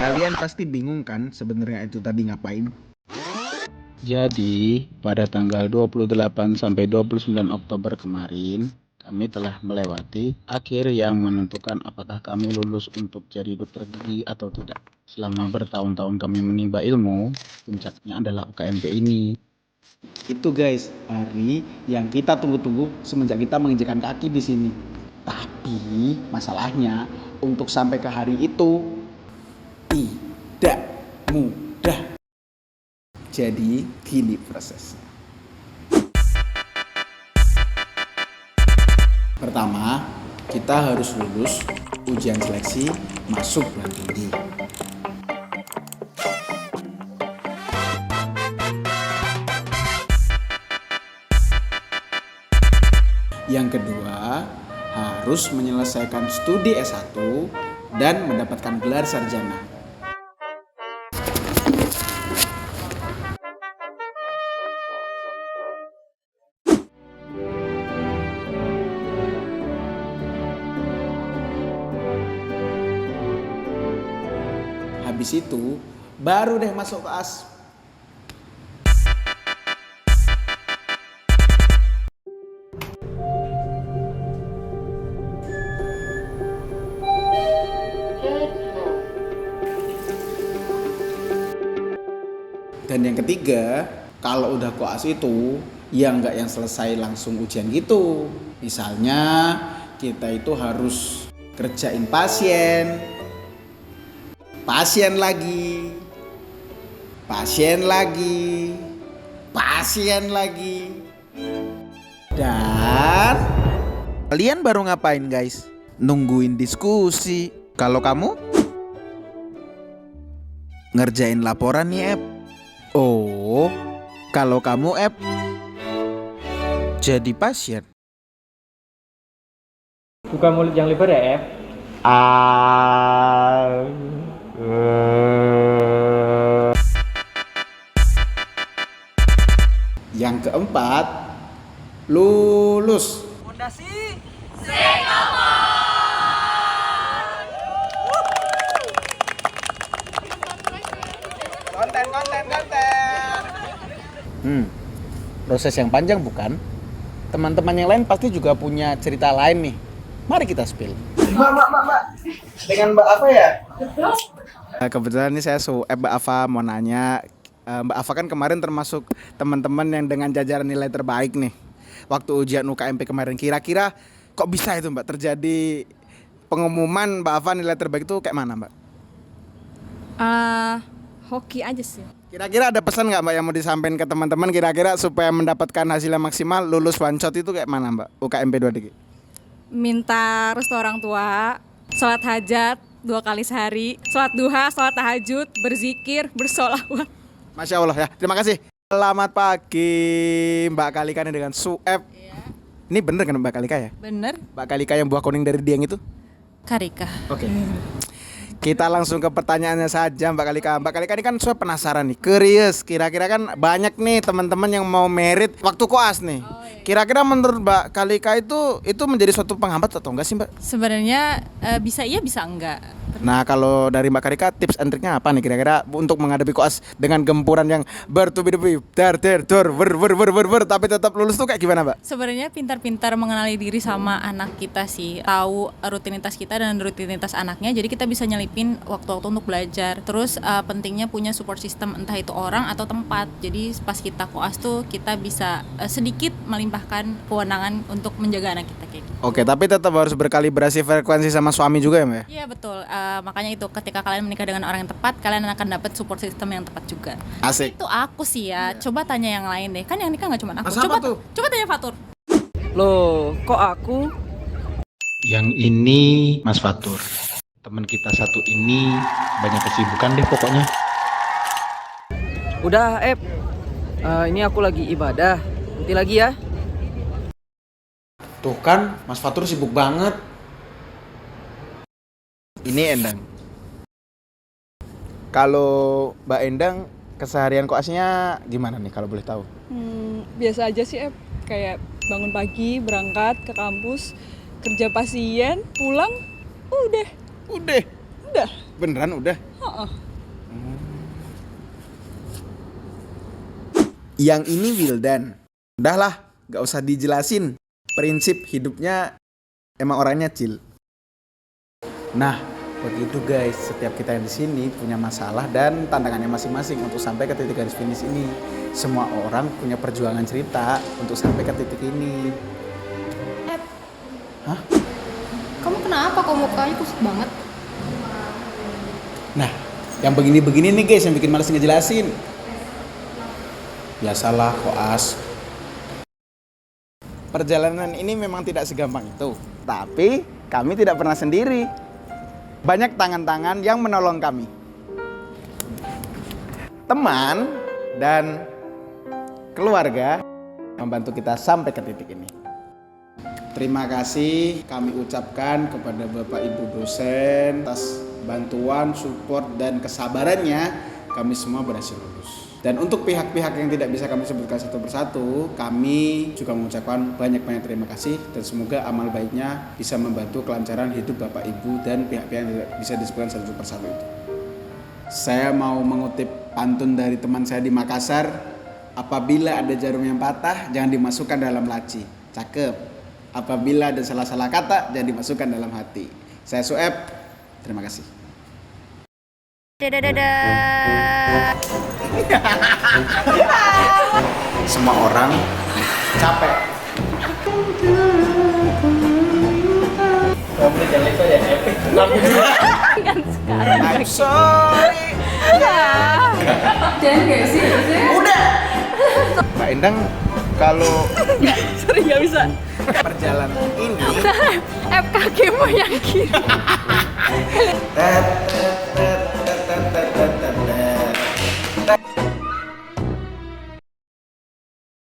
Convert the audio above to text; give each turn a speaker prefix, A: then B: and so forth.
A: Kalian pasti bingung kan sebenarnya itu tadi ngapain?
B: Jadi, pada tanggal 28 sampai 29 Oktober kemarin, kami telah melewati akhir yang menentukan apakah kami lulus untuk jadi dokter gigi atau tidak. Selama bertahun-tahun kami menimba ilmu, puncaknya adalah UKMP ini.
A: Itu guys, hari yang kita tunggu-tunggu semenjak kita menginjakan kaki di sini. Tapi masalahnya untuk sampai ke hari itu tidak mudah. Jadi gini prosesnya. Pertama, kita harus lulus ujian seleksi masuk perguruan tinggi. Yang kedua, harus menyelesaikan studi S1 dan mendapatkan gelar sarjana. Habis itu, baru deh masuk kelas. Dan yang ketiga, kalau udah koas itu, ya nggak yang selesai langsung ujian gitu. Misalnya, kita itu harus kerjain pasien, pasien lagi, pasien lagi, pasien lagi. Dan kalian baru ngapain guys? Nungguin diskusi. Kalau kamu ngerjain laporan nih, Ep. Oh, kalau kamu, Ep, jadi pasien.
C: Buka mulut yang lebar ya, F.
A: Yang keempat, lulus. Proses yang panjang bukan? Teman-teman yang lain pasti juga punya cerita lain nih. Mari kita spill. Mbak. Dengan Mbak Ava ya? Kebetulan ini saya Mbak Ava mau nanya. Mbak Ava kan kemarin termasuk teman-teman yang dengan jajaran nilai terbaik nih. Waktu ujian UKMP kemarin, kira-kira kok bisa itu Mbak terjadi pengumuman Mbak Ava nilai terbaik itu kayak mana Mbak?
D: Hoki aja sih.
A: Kira-kira ada pesan nggak Mbak yang mau disampaikan ke teman-teman kira-kira supaya mendapatkan hasil yang maksimal lulus one shot itu kayak mana Mbak UKMP 2 DG?
D: Minta restu orang tua, sholat hajat 2 kali sehari, sholat duha, sholat tahajud, berzikir, bersolawat.
A: Masya Allah ya, terima kasih. Selamat pagi Mbak Kalika nih dengan Sueb.
D: Iya.
A: Ini bener kan Mbak Kalika ya?
D: Bener?
A: Mbak Kalika yang buah kuning dari Dieng itu?
D: Karika.
A: Oke. Kita langsung ke pertanyaannya saja Mbak Kalika. Mbak Kalika ini kan saya penasaran nih, curious. Kira-kira kan banyak nih teman-teman yang mau merit waktu koas nih. Kira-kira menurut Mbak Kalika itu menjadi suatu penghambat atau enggak sih Mbak?
D: Sebenarnya bisa iya bisa enggak.
A: Nah kalau dari Mbak Kalika tips and triknya apa nih kira-kira untuk menghadapi koas dengan gempuran yang bertubi-tubi tapi tetap lulus tuh kayak gimana Mbak?
D: Sebenarnya pintar-pintar mengenali diri sama anak kita sih, tahu rutinitas kita dan rutinitas anaknya, jadi kita bisa nyelipin waktu-waktu untuk belajar. Terus pentingnya punya support system, entah itu orang atau tempat. Jadi pas kita koas tuh kita bisa sedikit melimpahkan kewenangan untuk menjaga anak kita kayak gitu.
A: Oke, tapi tetap harus berkalibrasi frekuensi sama suami juga ya Mbak?
D: Iya betul, makanya itu ketika kalian menikah dengan orang yang tepat, kalian akan dapat support system yang tepat juga.
A: Asik.
D: Itu aku sih ya, coba tanya yang lain deh, kan yang nikah nggak cuma aku.
A: Masa apa tuh?
D: Coba tanya Fatur.
C: Loh, kok aku?
B: Yang ini Mas Fatur. Teman kita satu ini banyak kesibukan deh pokoknya.
C: Udah, F. Ini aku lagi ibadah. Nanti lagi ya.
A: Tuh kan, Mas Fatur sibuk banget. Ini Endang. Kalau Mbak Endang, keseharian koasnya gimana nih kalau boleh tahu?
E: Biasa aja sih, kayak bangun pagi, berangkat ke kampus, kerja pasien, pulang, udah.
A: Udah. Beneran udah? Yang ini Wildan. Udahlah, gak usah dijelasin. Prinsip hidupnya emang orangnya chill. Nah, begitu guys. Setiap kita yang di sini punya masalah dan tantangannya masing-masing untuk sampai ke titik garis finish ini. Semua orang punya perjuangan cerita untuk sampai ke titik ini. Hah?
F: Kamu kenapa? Kok mukanya kusut banget?
A: Nah, yang begini-begini nih guys yang bikin males ngejelasin. Biasalah koas. Perjalanan ini memang tidak segampang itu. Tapi kami tidak pernah sendiri. Banyak tangan-tangan yang menolong kami. Teman dan keluarga membantu kita sampai ke titik ini. Terima kasih kami ucapkan kepada Bapak Ibu dosen atas bantuan, support, dan kesabarannya kami semua berhasil lulus. Dan untuk pihak-pihak yang tidak bisa kami sebutkan satu persatu, kami juga mengucapkan banyak-banyak terima kasih dan semoga amal baiknya bisa membantu kelancaran hidup Bapak Ibu dan pihak-pihak yang tidak bisa disebutkan satu persatu itu. Saya mau mengutip pantun dari teman saya di Makassar, apabila ada jarum yang patah jangan dimasukkan dalam laci. Cakep. Apabila ada salah-salah kata jangan dimasukkan dalam hati. Saya Sueb, terima kasih. Semua orang capek. Kamu jangan itu ya epic. I'm sorry.
F: Jangan gak sih?
A: Udah. Mbak Endang kalau
E: Sorry, gak bisa.
A: perjalanan ini
F: Kakimu yang kiri.